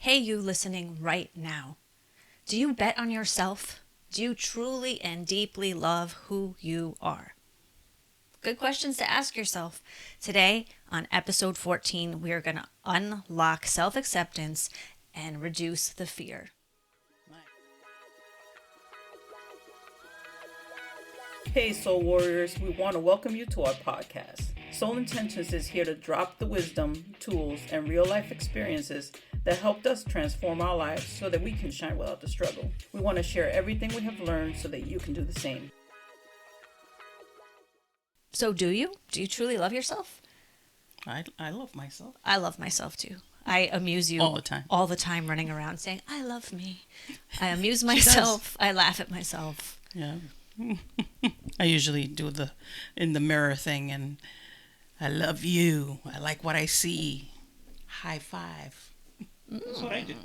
Hey, you listening right now. Do you bet on yourself? Do you truly and deeply love who you are? Good questions to ask yourself. Today, on episode 14, we are going to unlock self acceptance and reduce the fear. Hey, Soul Warriors, we want to welcome you to our podcast. Soul Intentions is here to drop the wisdom, tools, and real life experiences that helped us transform our lives so that we can shine without the struggle. We want to share everything we have learned so that you can do the same. So, do you? Do you truly love yourself? I love myself. I love myself too. I amuse you All the time. All the time running around saying, I love me. I amuse myself. I laugh at myself. Yeah. I usually do the in the mirror thing and I love you. I like what I see. High five. That's what I do.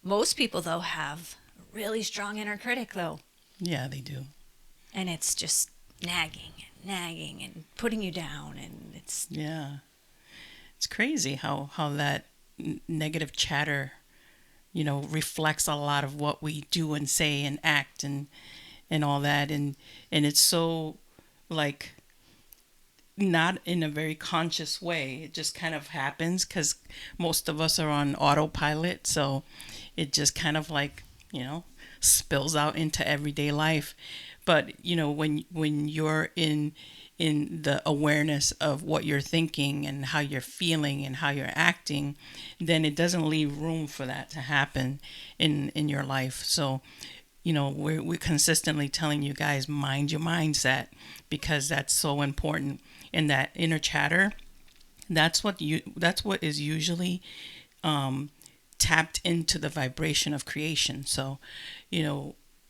Most people, though, have a really strong inner critic, though. Yeah, they do. And it's just nagging and putting you down. And it's... Yeah. It's crazy how that negative chatter, reflects a lot of what we do and say and act and all that. And it's so, like, not in a very conscious way. It just kind of happens because most of us are on autopilot. So it just kind of like, spills out into everyday life. But, when you're in the awareness of what you're thinking and how you're feeling and how you're acting, then it doesn't leave room for that to happen in your life. So, we're consistently telling you guys, mind your mindset, because that's so important. And that inner chatter, that's what is usually tapped into the vibration of creation. So,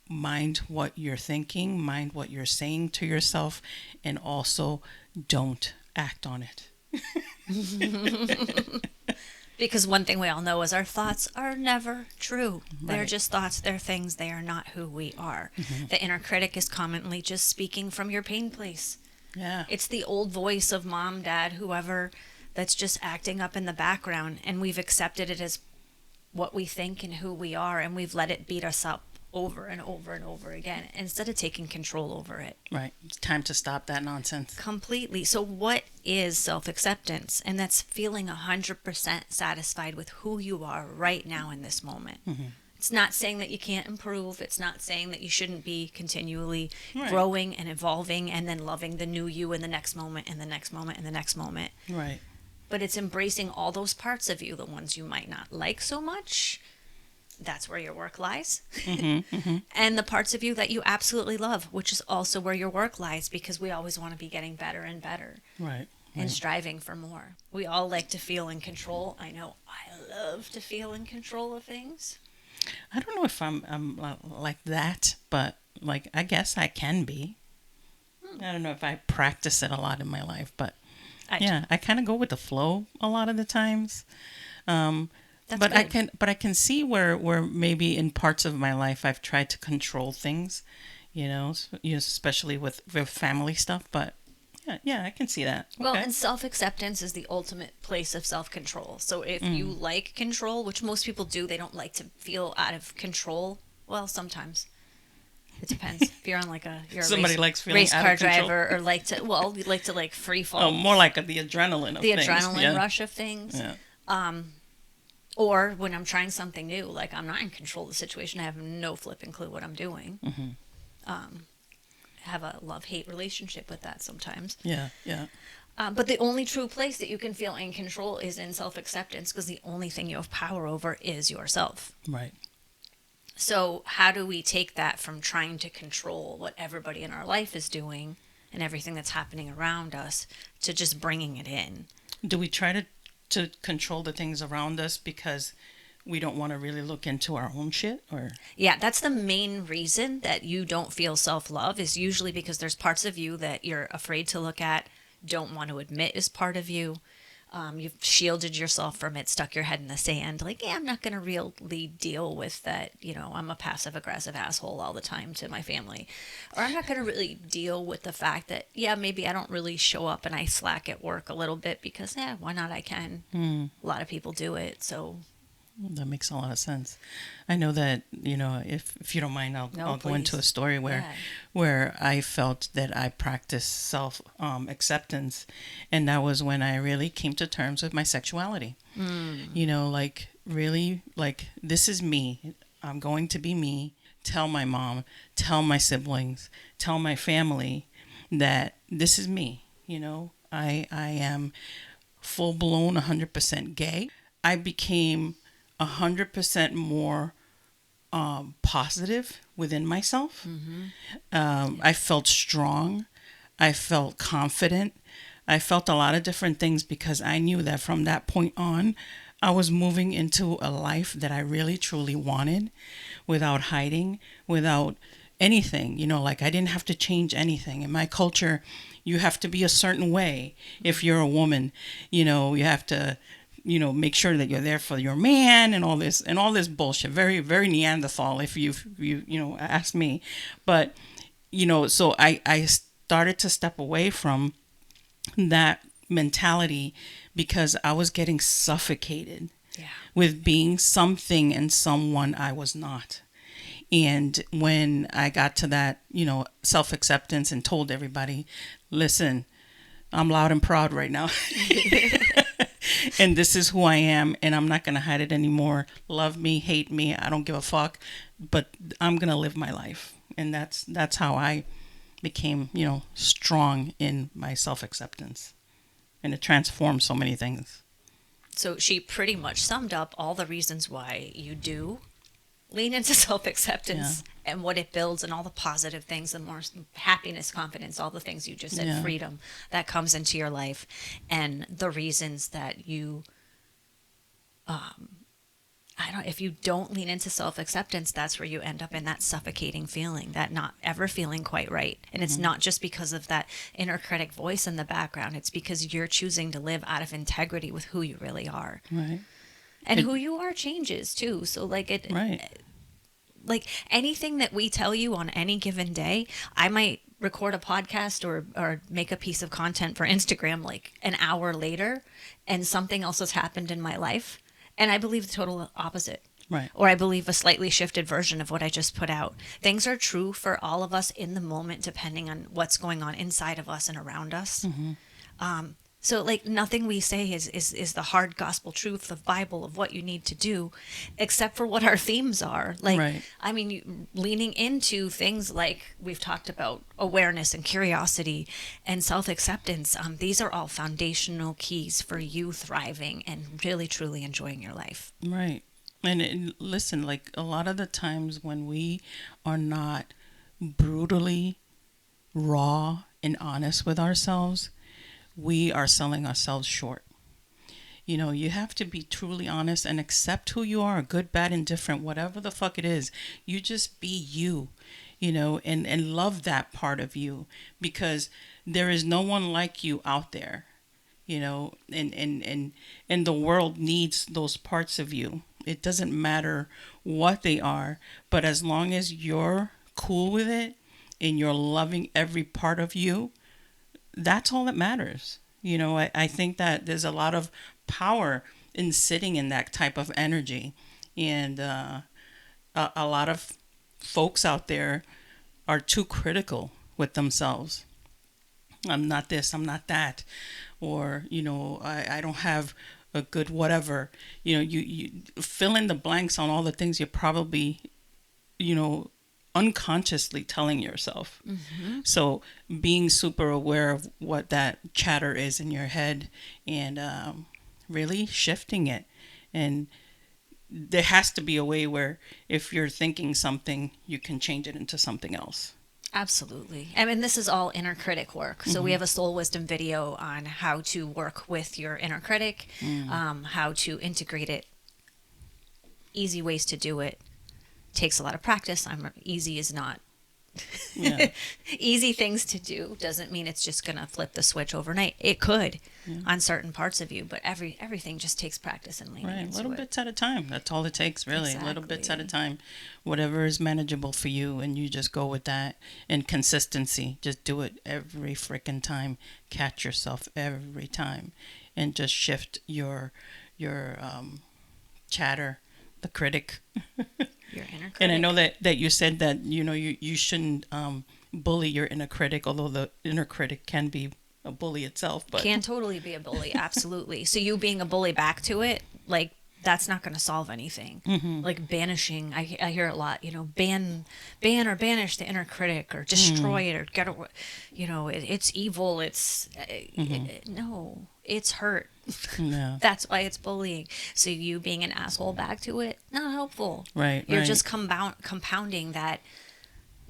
mind what you're thinking, mind what you're saying to yourself, and also don't act on it. Because one thing we all know is our thoughts are never true. Right. They're just thoughts, they're things, they are not who we are. Mm-hmm. The inner critic is commonly just speaking from your pain place. Yeah. It's the old voice of mom, dad, whoever, that's just acting up in the background, and we've accepted it as what we think and who we are, and we've let it beat us up over and over and over again instead of taking control over it. Right. It's time to stop that nonsense. Completely. So what is self-acceptance? And that's feeling 100% satisfied with who you are right now in this moment. Mm-hmm. It's not saying that you can't improve. It's not saying that you shouldn't be continually growing and evolving and then loving the new you in the next moment and the next moment and the next moment. Right. But it's embracing all those parts of you, the ones you might not like so much. That's where your work lies. Mm-hmm, mm-hmm. And the parts of you that you absolutely love, which is also where your work lies, because we always want to be getting better and better. Right. And striving for more. We all like to feel in control. I know I love to feel in control of things. I don't know if I'm like that, but like I guess I can be. I don't know if I practice it a lot in my life, but I kind of go with the flow a lot of the times. But good. I can see where maybe in parts of my life I've tried to control things, especially with family stuff. But yeah, I can see that. Well, and self-acceptance is the ultimate place of self-control. So if you like control, which most people do, they don't like to feel out of control. Well, sometimes. It depends. If you're on race car driver, or you like to free fall. Oh, more like the adrenaline of things. The adrenaline rush of things. Yeah. Or when I'm trying something new, like I'm not in control of the situation. I have no flipping clue what I'm doing. Mm-hmm. Have a love-hate relationship with that sometimes. Yeah, yeah. But the only true place that you can feel in control is in self-acceptance, because the only thing you have power over is yourself. Right. So how do we take that from trying to control what everybody in our life is doing and everything that's happening around us to just bringing it in? Do we try to control the things around us because we don't want to really look into our own shit? Or yeah, that's the main reason that you don't feel self-love, is usually because there's parts of you that you're afraid to look at, don't want to admit is part of you. You've shielded yourself from it, stuck your head in the sand, like, I'm not going to really deal with that, I'm a passive-aggressive asshole all the time to my family. Or I'm not going to really deal with the fact that, maybe I don't really show up and I slack at work a little bit because, why not? I can. A lot of people do it, so That makes a lot of sense. I know that, if you don't mind, No, I'll go into a please. story Yeah. where I felt that I practiced self acceptance, and that was when I really came to terms with my sexuality. Like really, like this is me. I'm going to be me. Tell my mom, tell my siblings, tell my family that this is me. I am full blown 100% gay. I became 100% more positive within myself. I felt strong. I felt confident. I felt a lot of different things because I knew that from that point on, I was moving into a life that I really truly wanted without hiding, without anything. Like I didn't have to change anything. In my culture, you have to be a certain way if you're a woman. You have to make sure that you're there for your man and all this bullshit. Very, very Neanderthal, if you ask me. But so I started to step away from that mentality because I was getting suffocated Yeah. with being something and someone I was not. And when I got to that, self acceptance and told everybody, listen, I'm loud and proud right now. And this is who I am, and I'm not going to hide it anymore. Love me, hate me, I don't give a fuck, but I'm going to live my life. And that's how I became, strong in my self-acceptance. And it transformed so many things. So she pretty much summed up all the reasons why you do lean into self Yeah. acceptance and what it builds and all the positive things, the more happiness, confidence, all the things you just said, Yeah. freedom that comes into your life, and the reasons that you, I don't, if you don't lean into self acceptance, that's where you end up in that suffocating feeling, that not ever feeling quite right. And it's not just because of that inner critic voice in the background, it's because you're choosing to live out of integrity with who you really are. Right. And It, who you are changes too. So right. like anything that we tell you on any given day, I might record a podcast or make a piece of content for Instagram like an hour later, and something else has happened in my life. And I believe the total opposite. Right. Or I believe a slightly shifted version of what I just put out. Things are true for all of us in the moment, depending on what's going on inside of us and around us. So like nothing we say is the hard gospel truth of Bible of what you need to do, except for what our themes are. Like, Right. I mean, leaning into things like we've talked about awareness and curiosity and self-acceptance. These are all foundational keys for you thriving and really truly enjoying your life. Right. And listen, like a lot of the times when we are not brutally raw and honest with ourselves, we are selling ourselves short. You have to be truly honest and accept who you are, good, bad, indifferent, whatever the fuck it is. You just be you, and love that part of you because there is no one like you out there, and the world needs those parts of you. It doesn't matter what they are, but as long as you're cool with it and you're loving every part of you, that's all that matters. I think that there's a lot of power in sitting in that type of energy. And a lot of folks out there are too critical with themselves. I'm not this, I'm not that. Or, I don't have a good whatever. You fill in the blanks on all the things you're probably, you know, unconsciously telling yourself. So being super aware of what that chatter is in your head and really shifting it. And there has to be a way where if you're thinking something, you can change it into something else. Absolutely. I mean, this is all inner critic work. So we have a soul wisdom video on how to work with your inner critic, how to integrate it, easy ways to do it. Takes a lot of practice. Easy is not Yeah. easy things to do. Doesn't mean it's just going to flip the switch overnight. It could Yeah. on certain parts of you, but everything just takes practice and leaning Right, into little it. bits at a time. That's all it takes, really. Little bits at a Exactly. time. Whatever is manageable for you, and you just go with that. And consistency, just do it every freaking time. Catch yourself every time, and just shift your chatter the critic. Your inner critic. And I know that you said that, you shouldn't bully your inner critic, although the inner critic can be a bully itself. But Can totally be a bully, absolutely. So you being a bully back to it, like, that's not going to solve anything. Like banishing, I hear it a lot, ban or banish the inner critic, or destroy it, or get it, it's evil. No, it's hurt. yeah, That's why it's bullying. So you being an asshole back to it, not helpful. right, You're right. just compounding that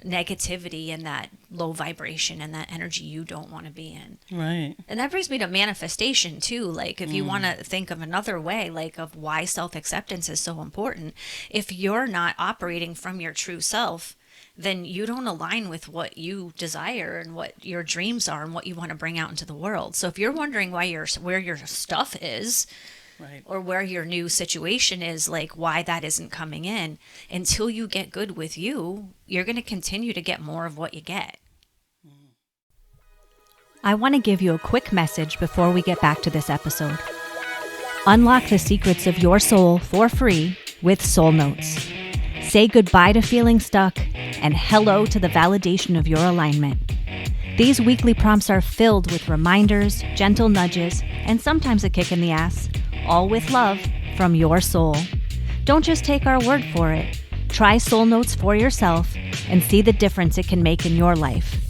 negativity and that low vibration and that energy you don't want to be in. Right. And that brings me to manifestation too. Like, if you want to think of another way, like, of why self-acceptance is so important, if you're not operating from your true self, then you don't align with what you desire and what your dreams are and what you want to bring out into the world. So if you're wondering where your stuff is, Right. or where your new situation is, like, why that isn't coming in, until you get good with you, you're going to continue to get more of what you get. I want to give you a quick message before we get back to this episode. Unlock the secrets of your soul for free with Soul Notes. Say goodbye to feeling stuck and hello to the validation of your alignment. These weekly prompts are filled with reminders, gentle nudges, and sometimes a kick in the ass, all with love from your soul. Don't just take our word for it. Try Soul Notes for yourself and see the difference it can make in your life.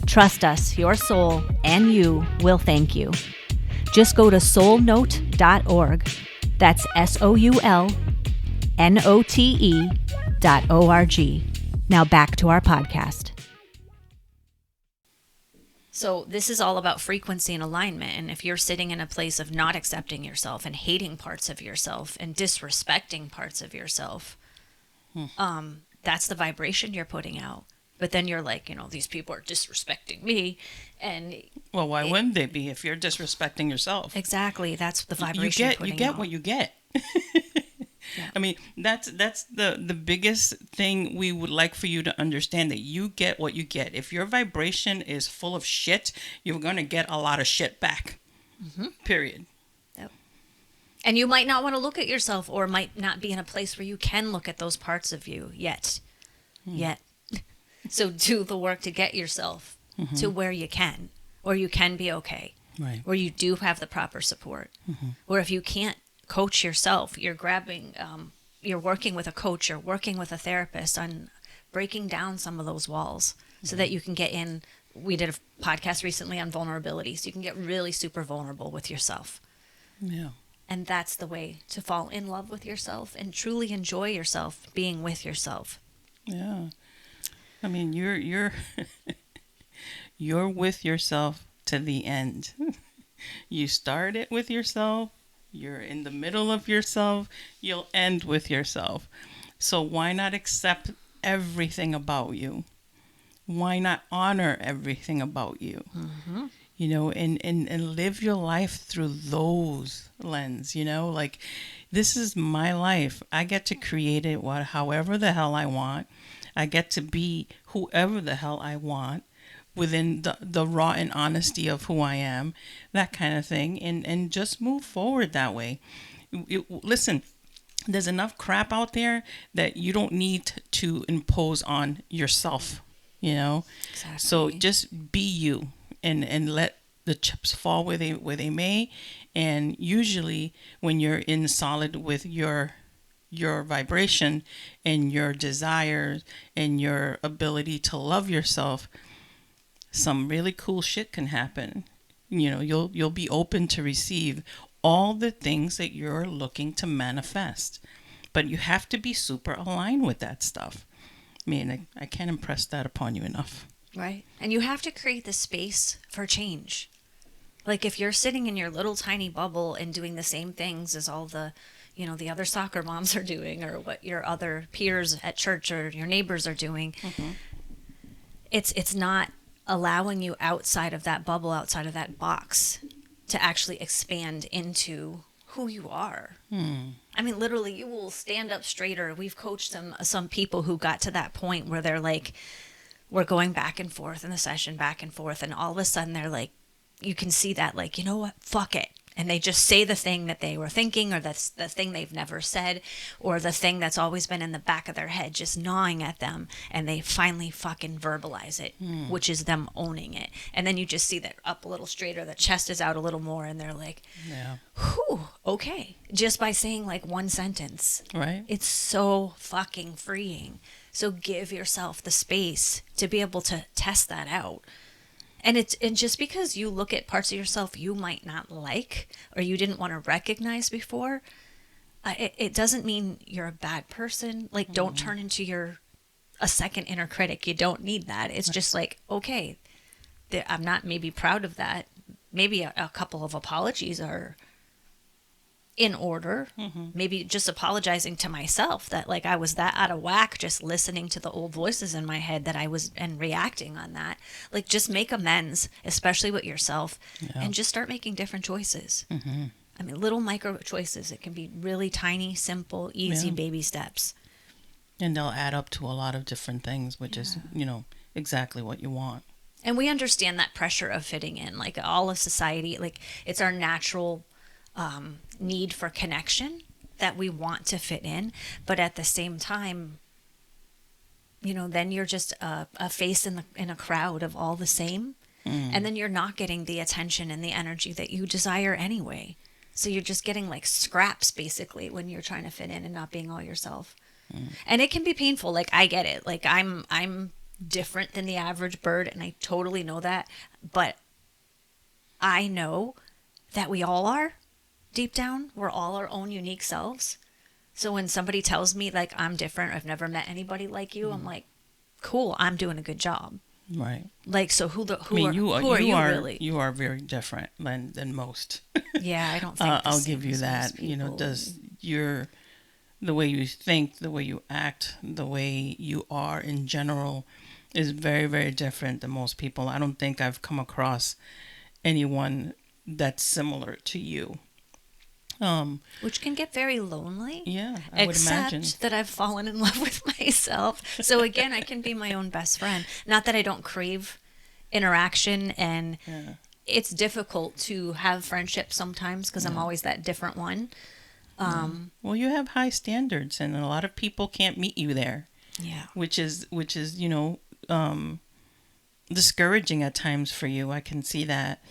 Trust us, your soul and you will thank you. Just go to soulnote.org. That's SOULNOTE.org. Now back to our podcast. So this is all about frequency and alignment. And if you're sitting in a place of not accepting yourself and hating parts of yourself and disrespecting parts of yourself, that's the vibration you're putting out. But then you're like, these people are disrespecting me. And Well, why wouldn't they be if you're disrespecting yourself? exactly, that's the vibration you're putting You get out. what you get. Yeah. I mean, that's the biggest thing we would like for you to understand, that you get what you get. If your vibration is full of shit, you're going to get a lot of shit back. Period. Yep. And you might not want to look at yourself, or might not be in a place where you can look at those parts of you yet. So do the work to get yourself to where you can, or you can be okay, Right. where you do have the proper support. Or if you can't coach yourself, you're working with a coach, or working with a therapist on breaking down some of those walls so that you can get in. We did a podcast recently on vulnerability, so you can get really super vulnerable with yourself. Yeah. And that's the way to fall in love with yourself and truly enjoy yourself being with yourself. Yeah. I mean, you're you're with yourself to the end. You start it with yourself. You're in the middle of yourself. You'll end with yourself. So why not accept everything about you? Why not honor everything about you? And live your life through those lens, like, this is my life. I get to create it however the hell I want. I get to be whoever the hell I want within the raw and honesty of who I am, that kind of thing, and just move forward that way. Listen, there's enough crap out there that you don't need to impose on yourself, Exactly. So just be you, and let the chips fall where they may. And usually when you're in solid with your vibration and your desires and your ability to love yourself, some really cool shit can happen. You'll be open to receive all the things that you're looking to manifest. But you have to be super aligned with that stuff. I mean, I can't impress that upon you enough. Right. And you have to create the space for change. Like, if you're sitting in your little tiny bubble and doing the same things as all the the other soccer moms are doing, or what your other peers at church or your neighbors are doing, it's not allowing you outside of that bubble, outside of that box, to actually expand into who you are. I mean, literally, you will stand up straighter. We've coached some people who got to that point where they're like, we're going back and forth in the session, back and forth, and all of a sudden they're like, you can see that, like, you know what, fuck it. And they just say the thing that they were thinking, or that's the thing they've never said, or the thing that's always been in the back of their head just gnawing at them, and they finally fucking verbalize it, which is them owning it. And then you just see that up a little straighter, the chest is out a little more, and they're like, Yeah. whew, okay. Just by saying like one sentence. Right. It's so fucking freeing. So give yourself the space to be able to test that out. And just because you look at parts of yourself you might not like or you didn't want to recognize before, it doesn't mean you're a bad person. Like, don't turn into a second inner critic. You don't need that. It's just like, okay, I'm not maybe proud of that. Maybe a couple of apologies are in order. Maybe just apologizing to myself that like I was that out of whack just listening to the old voices in my head that I was and reacting on that. Like, just make amends, especially with yourself, and just start making different choices. I mean, little micro choices. It can be really tiny, simple, easy baby steps. And they'll add up to a lot of different things, which is, exactly what you want. And we understand that pressure of fitting in, like all of society, like it's our natural need for connection that we want to fit in, but at the same time, then you're just a face in a crowd of all the same, and then you're not getting the attention and the energy that you desire anyway. So you're just getting like scraps basically when you're trying to fit in and not being all yourself. And it can be painful. Like, I get it. Like, I'm different than the average bird, and I totally know that, but I know that we all are. Deep down, we're all our own unique selves. So when somebody tells me like I'm different, I've never met anybody like you, I'm like, cool, I'm doing a good job. Right. Like, so who are you really? You are very different than most. Yeah, I don't think I'll give you that. The way you think, the way you act, the way you are in general is very, very different than most people. I don't think I've come across anyone that's similar to you. Which can get very lonely. Yeah, I would imagine. Except that I've fallen in love with myself. So again, I can be my own best friend. Not that I don't crave interaction, and it's difficult to have friendships sometimes because I'm always that different one. Well, you have high standards, and a lot of people can't meet you there. Yeah. Which is discouraging at times for you. I can see that.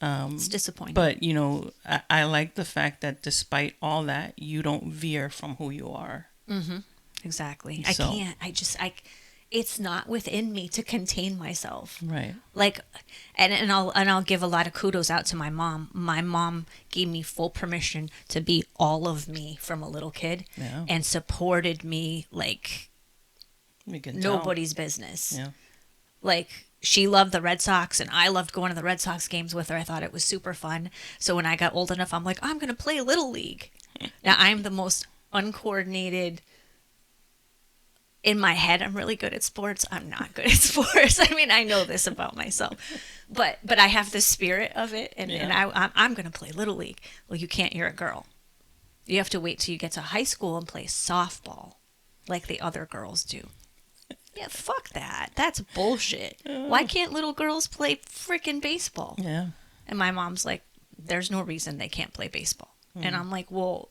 It's disappointing. But, I like the fact that despite all that, you don't veer from who you are. Mm-hmm. Exactly. So. I can't. It's not within me to contain myself. Right. Like, and I'll give a lot of kudos out to my mom. My mom gave me full permission to be all of me from a little kid, and supported me like nobody's business. Yeah. Like, she loved the Red Sox, and I loved going to the Red Sox games with her. I thought it was super fun. So when I got old enough, I'm like, I'm going to play Little League. Now, I'm the most uncoordinated. In my head, I'm really good at sports. I'm not good at sports. I mean, I know this about myself. But I have the spirit of it, and I'm going to play Little League. Well, you can't. You're a girl. You have to wait till you get to high school and play softball like the other girls do. Yeah, fuck that. That's bullshit. Why can't little girls play freaking baseball? Yeah. And my mom's like, there's no reason they can't play baseball. And I'm like, well,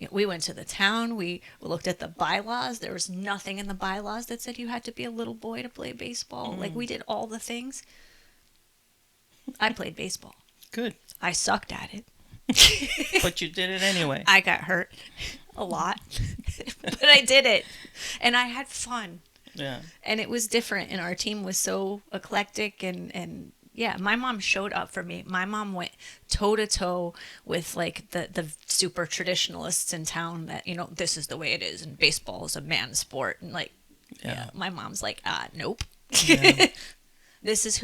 we went to the town. We looked at the bylaws. There was nothing in the bylaws that said you had to be a little boy to play baseball. Like, we did all the things. I played baseball. Good. I sucked at it. But you did it anyway. I got hurt a lot. But I did it. And I had fun. Yeah. And it was different, and our team was so eclectic, and my mom showed up for me. My mom went toe to toe with like the super traditionalists in town that, this is the way it is, and baseball is a man's sport, and like, my mom's like, nope. Yeah. This is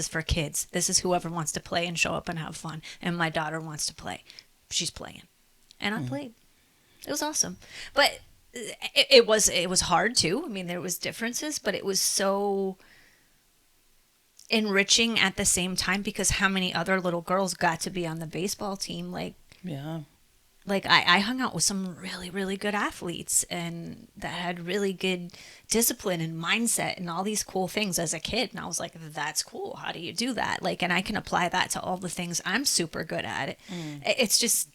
for kids. This is whoever wants to play and show up and have fun. And my daughter wants to play. She's playing. And I played. It was awesome. But it was hard too. I mean, there was differences, but it was so enriching at the same time, because how many other little girls got to be on the baseball team? Like, like I hung out with some really, really good athletes and that had really good discipline and mindset and all these cool things as a kid. And I was like, that's cool. How do you do that? Like, and I can apply that to all the things I'm super good at. It's just,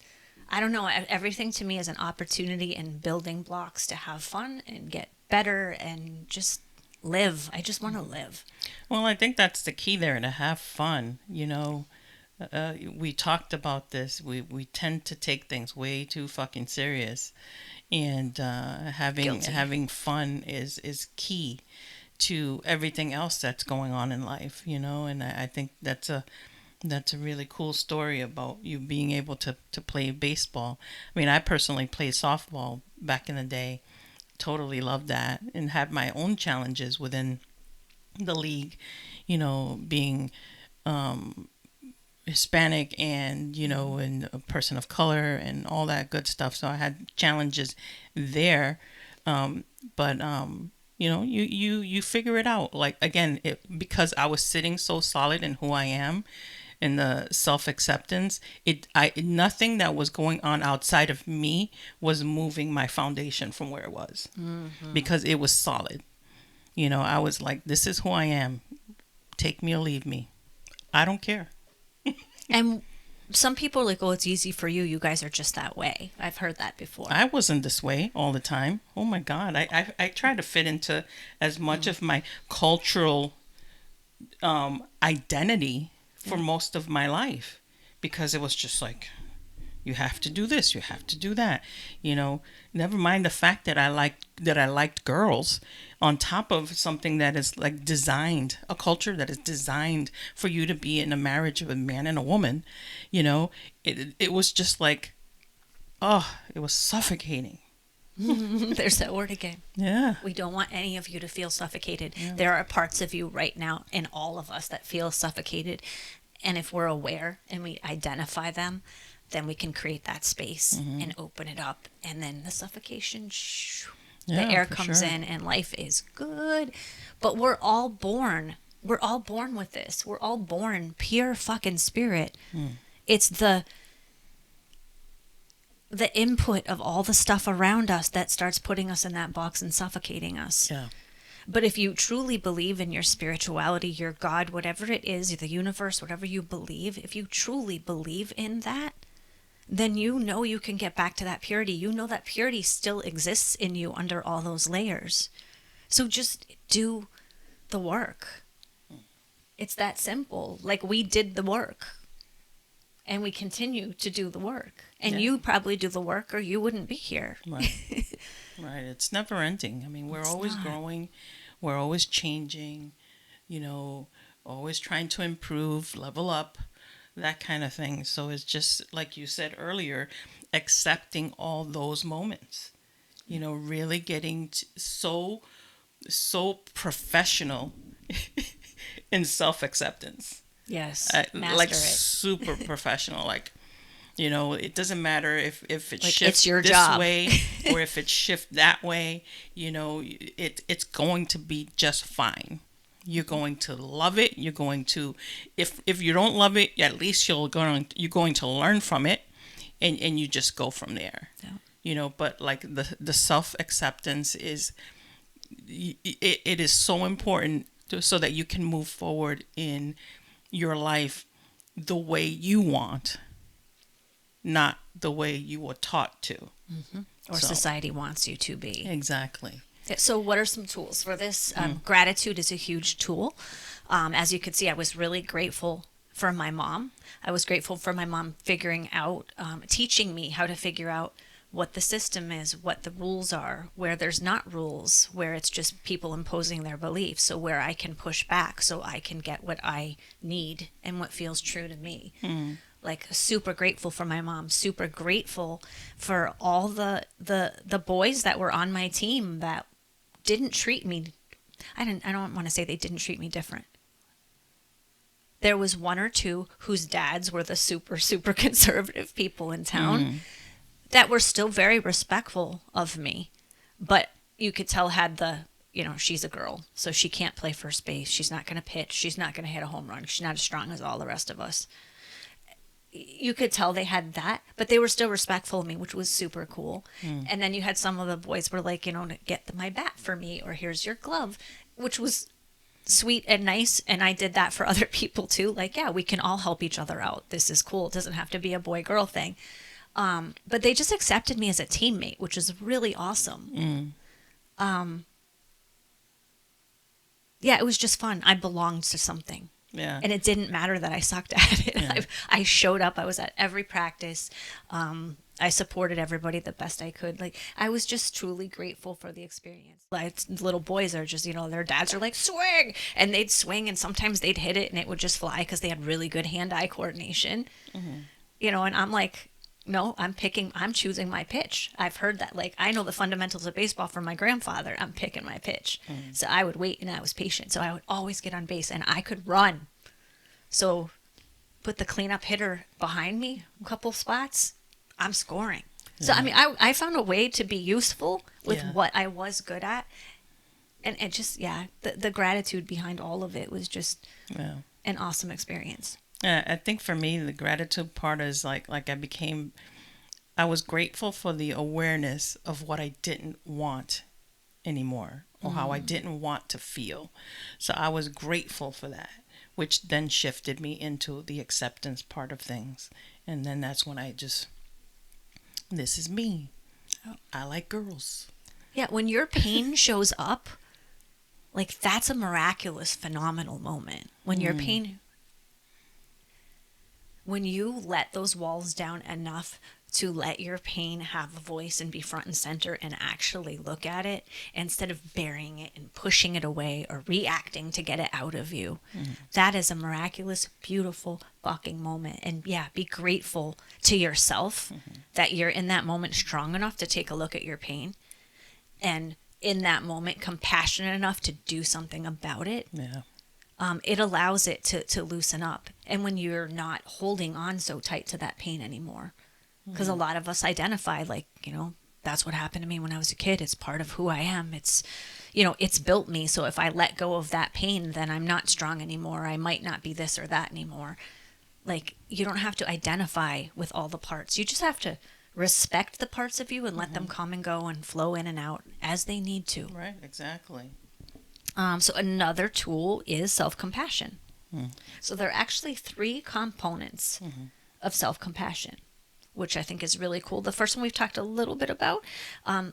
I don't know. Everything to me is an opportunity and building blocks to have fun and get better and just live. I just want to live. Well, I think that's the key there, to have fun. We talked about this. We tend to take things way too fucking serious, and having fun is key to everything else that's going on in life. And I think that's a really cool story about you being able to play baseball. I mean, I personally played softball back in the day. Totally loved that, and had my own challenges within the league. Being Hispanic and and a person of color and all that good stuff. So I had challenges there, but you figure it out. Like, again, because I was sitting so solid in who I am, in the self-acceptance, nothing that was going on outside of me was moving my foundation from where it was, because it was solid. I was like, this is who I am. Take me or leave me. I don't care. And some people are like, oh, it's easy for you. You guys are just that way. I've heard that before. I wasn't this way all the time. Oh my God. I tried to fit into as much of my cultural identity for most of my life, because it was just like, you have to do this, you have to do that. Never mind the fact that I liked girls, on top of something that is like designed, a culture that is designed for you to be in a marriage of a man and a woman. It was just like, it was suffocating. There's that word again. Yeah. We don't want any of you to feel suffocated. Yeah. There are parts of you right now, in all of us, that feel suffocated. And if we're aware and we identify them, then we can create that space and open it up. And then the suffocation, the air comes in and life is good. But we're all born with this. We're all born pure fucking spirit. It's the input of all the stuff around us that starts putting us in that box and suffocating us. Yeah. But if you truly believe in your spirituality, your God, whatever it is, the universe, whatever you believe, if you truly believe in that, then you can get back to that purity. That purity still exists in you under all those layers. So just do the work. It's that simple. Like, we did the work. And we continue to do the work. And you probably do the work, or you wouldn't be here. Right. Right. It's never ending. I mean, we're always growing. We're always changing, always trying to improve, level up, that kind of thing. So it's just, like you said earlier, accepting all those moments, really getting so professional in self-acceptance. Yes. Like, master it. Super professional. Like, it doesn't matter if it Like, shifts it's your this job. way or if it shifts that way. It's going to be just fine. You're going to love it. You're going to, if you don't love it, at least you're going to learn from it, and you just go from there. Yeah. But like the self-acceptance is, it is so important so that you can move forward in your life the way you want, not the way you were taught to. Or society wants you to be. Exactly. So what are some tools for this? Gratitude is a huge tool. As you could see, I was really grateful for my mom. I was grateful for my mom figuring out, teaching me how to figure out what the system is, what the rules are, where there's not rules, where it's just people imposing their beliefs. So where I can push back so I can get what I need and what feels true to me. Like, super grateful for my mom, super grateful for all the boys that were on my team that didn't treat me. I don't want to say they didn't treat me different. There was one or two whose dads were the super, super conservative people in town that were still very respectful of me. But you could tell had she's a girl, so she can't play first base. She's not going to pitch. She's not going to hit a home run. She's not as strong as all the rest of us. you could tell they had that, but they were still respectful of me, which was super cool. And then you had some of the boys were like, get my bat for me, or here's your glove, which was sweet and nice. And I did that for other people too. Like, yeah, we can all help each other out. This is cool. It doesn't have to be a boy girl thing. But they just accepted me as a teammate, which is really awesome. Yeah, it was just fun. I belonged to something. Yeah. And it didn't matter that I sucked at it. Yeah. I showed up. I was at every practice. I supported everybody the best I could. Like, I was just truly grateful for the experience. Like, little boys are just, their dads are like, swing! And they'd swing, and sometimes they'd hit it, and it would just fly because they had really good hand-eye coordination. And I'm like, no, I'm choosing my pitch. I've heard that. Like, I know the fundamentals of baseball from my grandfather. I'm picking my pitch. So I would wait, and I was patient. So I would always get on base, and I could run. So put the cleanup hitter behind me a couple spots, I'm scoring. So, I mean, I found a way to be useful with what I was good at. And it just, the gratitude behind all of it was just an awesome experience. Yeah, I think for me, the gratitude part is like I was grateful for the awareness of what I didn't want anymore, or how I didn't want to feel. So I was grateful for that, which then shifted me into the acceptance part of things. And then that's when this is me. I like girls. Yeah, when your pain shows up, like, that's a miraculous, phenomenal moment. When your pain... When you let those walls down enough to let your pain have a voice and be front and center and actually look at it instead of burying it and pushing it away or reacting to get it out of you, that is a miraculous, beautiful fucking moment. And be grateful to yourself that you're in that moment strong enough to take a look at your pain, and in that moment compassionate enough to do something about it. It allows it to loosen up. And when you're not holding on so tight to that pain anymore, because a lot of us identify like, that's what happened to me when I was a kid. It's part of who I am. It's, it's built me. So if I let go of that pain, then I'm not strong anymore. I might not be this or that anymore. Like, you don't have to identify with all the parts. You just have to respect the parts of you and let them come and go and flow in and out as they need to. Right, exactly. So another tool is self-compassion. So there are actually 3 components of self-compassion, which I think is really cool. The first one we've talked a little bit about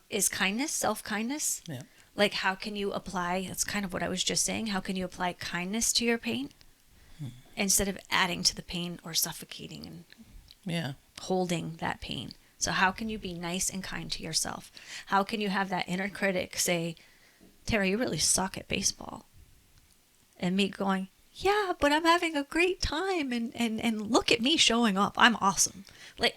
is kindness, self-kindness. Yeah. Like, how can you apply, that's kind of what I was just saying, how can you apply kindness to your pain instead of adding to the pain or suffocating and holding that pain? So how can you be nice and kind to yourself? How can you have that inner critic say, Tara, you really suck at baseball. And me going, yeah, but I'm having a great time, and look at me showing up. I'm awesome. Like,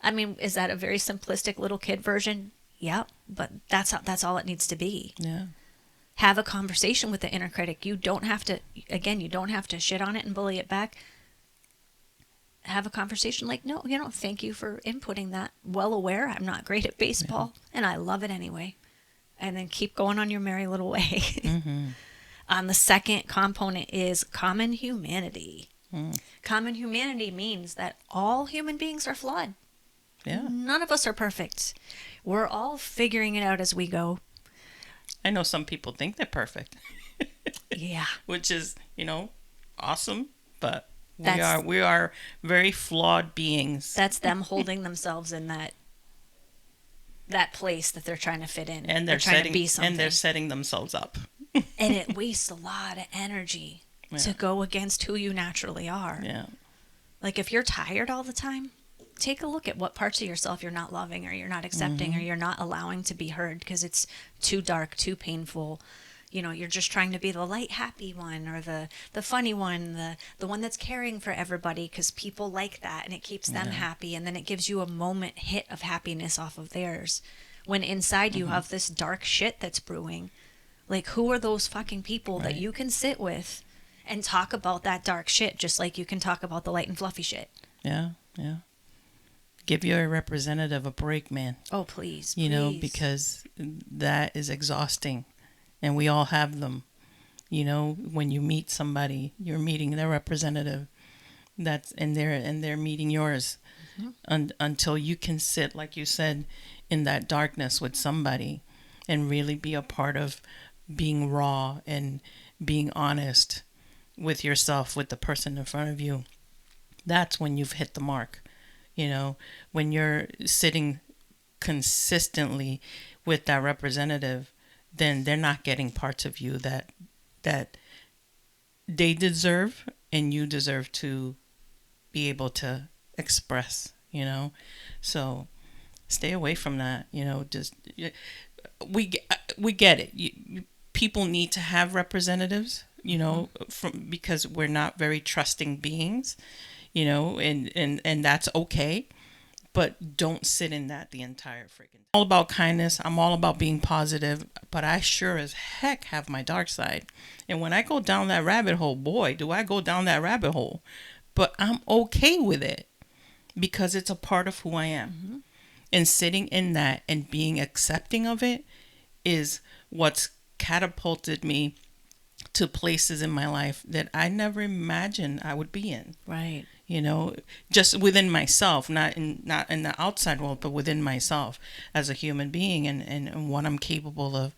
I mean, is that a very simplistic little kid version? Yeah, but that's all it needs to be. Yeah. Have a conversation with the inner critic. You don't have to shit on it and bully it back. Have a conversation like, no, thank you for inputting that. Well aware I'm not great at baseball, and I love it anyway. And then keep going on your merry little way. The second component is common humanity. Common humanity means that all human beings are flawed. Yeah. None of us are perfect. We're all figuring it out as we go. I know some people think they're perfect. Yeah. Which is, awesome, but we are very flawed beings. That's them holding themselves in that place that they're trying to fit in. And they're trying to be something. And they're setting themselves up. And it wastes a lot of energy to go against who you naturally are. Yeah. Like, if you're tired all the time, take a look at what parts of yourself you're not loving, or you're not accepting, or you're not allowing to be heard because it's too dark, too painful. You're just trying to be the light, happy one, or the funny one, the one that's caring for everybody because people like that, and it keeps them happy, and then it gives you a moment hit of happiness off of theirs. When inside you have this dark shit that's brewing. Like, who are those fucking people that you can sit with and talk about that dark shit just like you can talk about the light and fluffy shit? Yeah, yeah. Give your representative a break, man. Oh, please. Because that is exhausting. And we all have them. When you meet somebody, you're meeting their representative. That's and they're meeting yours. Until you can sit, like you said, in that darkness with somebody and really be a part of being raw and being honest with yourself, with the person in front of you. That's when you've hit the mark. When you're sitting consistently with that representative, then they're not getting parts of you that they deserve and you deserve to be able to express. So stay away from that. Just we get it. People need to have representatives, because we're not very trusting beings, and that's okay. But don't sit in that the entire freaking time. All about kindness. I'm all about being positive, but I sure as heck have my dark side. And when I go down that rabbit hole, boy, do I go down that rabbit hole. But I'm okay with it because it's a part of who I am. And sitting in that and being accepting of it is what's catapulted me to places in my life that I never imagined I would be in. Right. Just within myself, not in the outside world, but within myself as a human being, and what I'm capable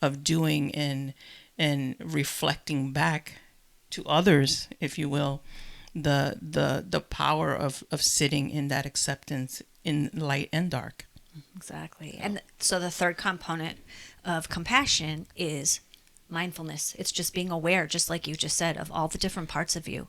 of doing and reflecting back to others, if you will, the power of sitting in that acceptance in light and dark. Exactly. And so the third component of compassion is mindfulness. It's just being aware, just like you just said, of all the different parts of you.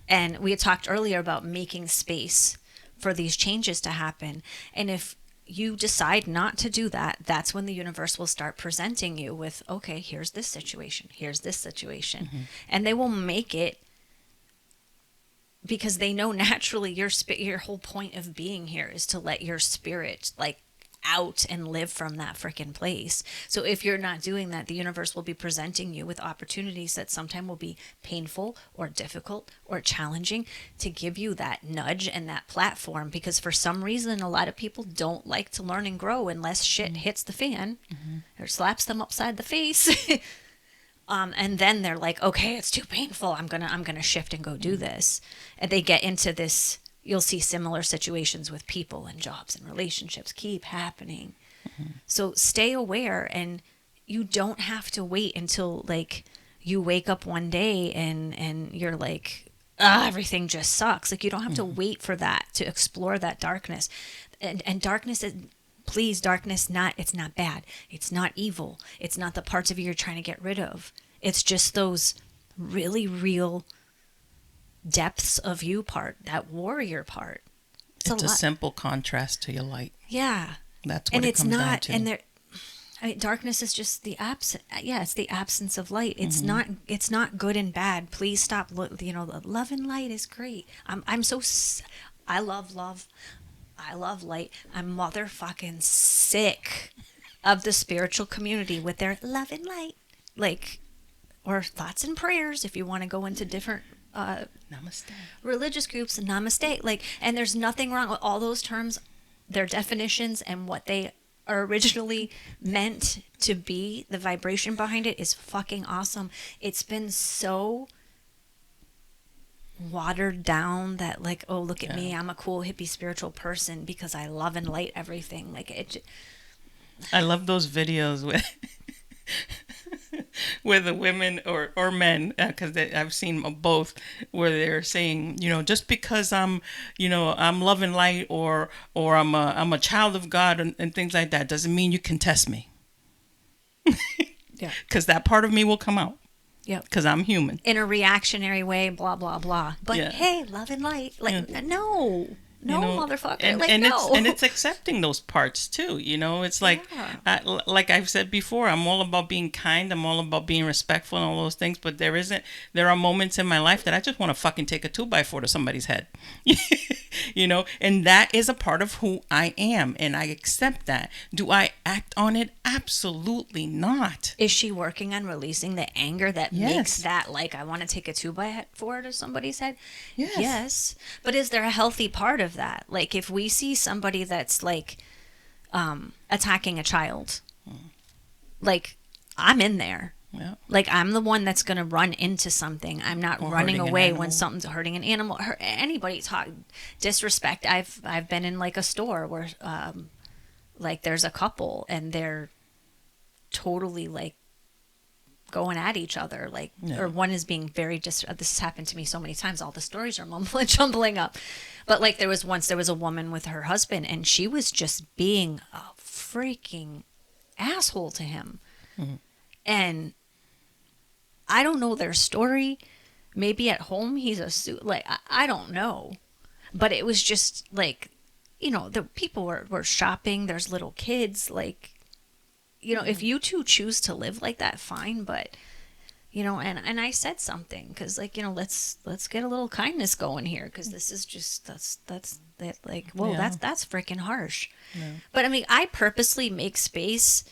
And we had talked earlier about making space for these changes to happen. And if you decide not to do that, that's when the universe will start presenting you with, okay, here's this situation, here's this situation. And they will make it because they know naturally your whole point of being here is to let your spirit out and live from that freaking place. So if you're not doing that, the universe will be presenting you with opportunities that sometimes will be painful or difficult or challenging to give you that nudge and that platform, because for some reason a lot of people don't like to learn and grow unless shit hits the fan or slaps them upside the face. And then they're like, okay, it's too painful. I'm gonna shift and go do this. And they get into this. You'll see similar situations with people and jobs and relationships keep happening. So stay aware, and you don't have to wait until you wake up one day and you're like, everything just sucks. You don't have to wait for that to explore that darkness. And darkness is, please, darkness, it's not bad. It's not evil. It's not the parts of you you're trying to get rid of. It's just those really real depths of you part, that warrior part. It's a simple contrast to your light. Yeah. That's what it comes down to. And darkness is just the absence. Yeah, it's the absence of light. It's not good and bad. Please stop. Love and light is great. I love love. I love light. I'm motherfucking sick of the spiritual community with their love and light, or thoughts and prayers if you want to go into different namaste religious groups, and namaste, and there's nothing wrong with all those terms, their definitions and what they are originally meant to be. The vibration behind it is fucking awesome. It's been so watered down that oh, look at me, I'm a cool hippie spiritual person because I love and light everything. I love those videos with the women or men, because I've seen both, where they're saying, just because I'm love and light, or I'm a child of God and things like that, doesn't mean you can test me. Yeah, because that part of me will come out. Yeah, because I'm human. In a reactionary way, blah blah blah. But hey, love and light, no. No, motherfucker. And it's accepting those parts too. It's like I've said before, I'm all about being kind. I'm all about being respectful and all those things. But there are moments in my life that I just want to fucking take a 2x4 to somebody's head. And that is a part of who I am. And I accept that. Do I act on it? Absolutely not. Is she working on releasing the anger that makes that I want to take a 2x4 to somebody's head? Yes. But is there a healthy part of that? If we see somebody that's attacking a child, I'm in there. Yeah. Like, I'm the one that's going to run into something. I'm not Or running hurting an away when animal. something's hurting an animal. Anybody talk disrespect. I've been in like a store where like there's a couple and they're totally like going at each other, like, Yeah. or one is being very this has happened to me so many times, all the stories are mumbling jumbling up, but like there was a woman with her husband and she was just being a freaking asshole to him. And I don't know their story. Maybe at home he's like I don't know, but it was just like, the people were shopping, there's little kids, like, if you two choose to live like that, fine. But, and I said something because, like, let's get a little kindness going here because this is just, that's that, like, whoa, Yeah. that's freaking harsh. Yeah. But I mean, I purposely make space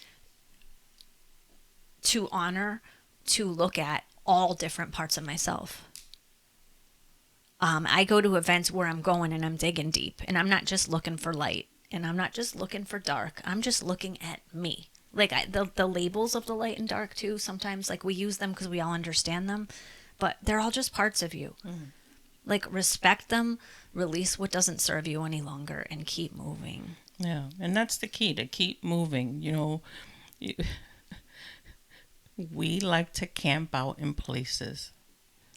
to honor, to look at all different parts of myself. I go to events where I'm going and I'm digging deep and I'm not just looking for light and I'm not just looking for dark. I'm just looking at me. Like the labels of the light and dark too, sometimes like we use them because we all understand them, but they're all just parts of you. Like, respect them, release what doesn't serve you any longer, and keep moving. Yeah. And that's the key, to keep moving. We like to camp out in places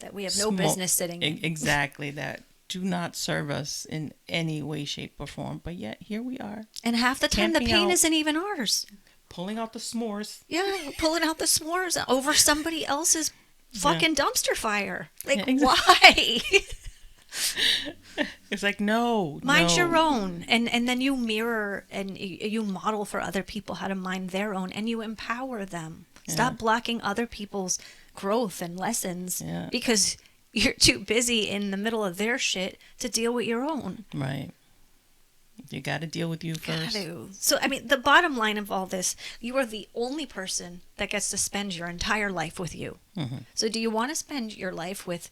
That we have no business sitting in. Exactly, that do not serve us in any way, shape, or form. But yet here we are, And half the time Camping the pain out. isn't even ours. pulling out the s'mores. Yeah, pulling out the s'mores over somebody else's fucking dumpster fire. Like, Yeah, why? It's like, no, Mind no. your own. And then you mirror and you model for other people how to mind their own, and you empower them. Stop blocking other people's growth and lessons because you're too busy in the middle of their shit to deal with your own. Right. You got to deal with you first. Gotta. So, I mean, the bottom line of all this, you are the only person that gets to spend your entire life with you. So do you want to spend your life with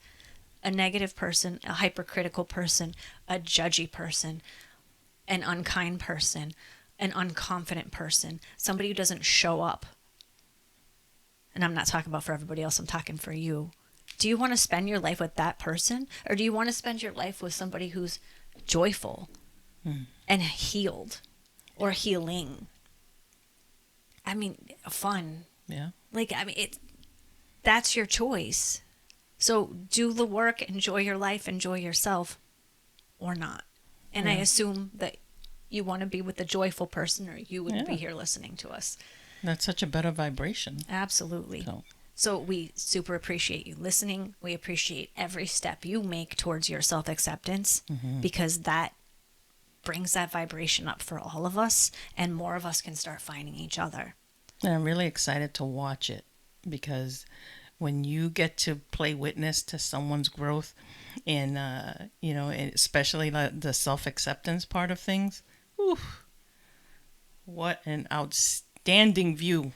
a negative person, a hypercritical person, a judgy person, an unkind person, an unconfident person, somebody who doesn't show up? And I'm not talking about for everybody else, I'm talking for you. Do you want to spend your life with that person? Or do you want to spend your life with somebody who's joyful and healed or healing? I mean, fun. Yeah. Like, I mean, that's your choice. So do the work, enjoy your life, enjoy yourself, or not. And I assume that you want to be with a joyful person, or you wouldn't be here listening to us. That's such a better vibration. Absolutely. So, So we super appreciate you listening. We appreciate every step you make towards your self-acceptance because that brings that vibration up for all of us, and more of us can start finding each other. and I'm really excited to watch it, because when you get to play witness to someone's growth and, and especially the self-acceptance part of things, whew, what an outstanding view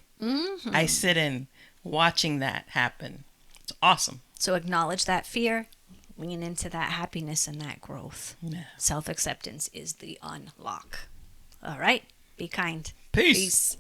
I sit in watching that happen. It's awesome. So acknowledge that fear, lean into that happiness and that growth. Yeah. Self-acceptance is the unlock. All right. Be kind. Peace. Peace.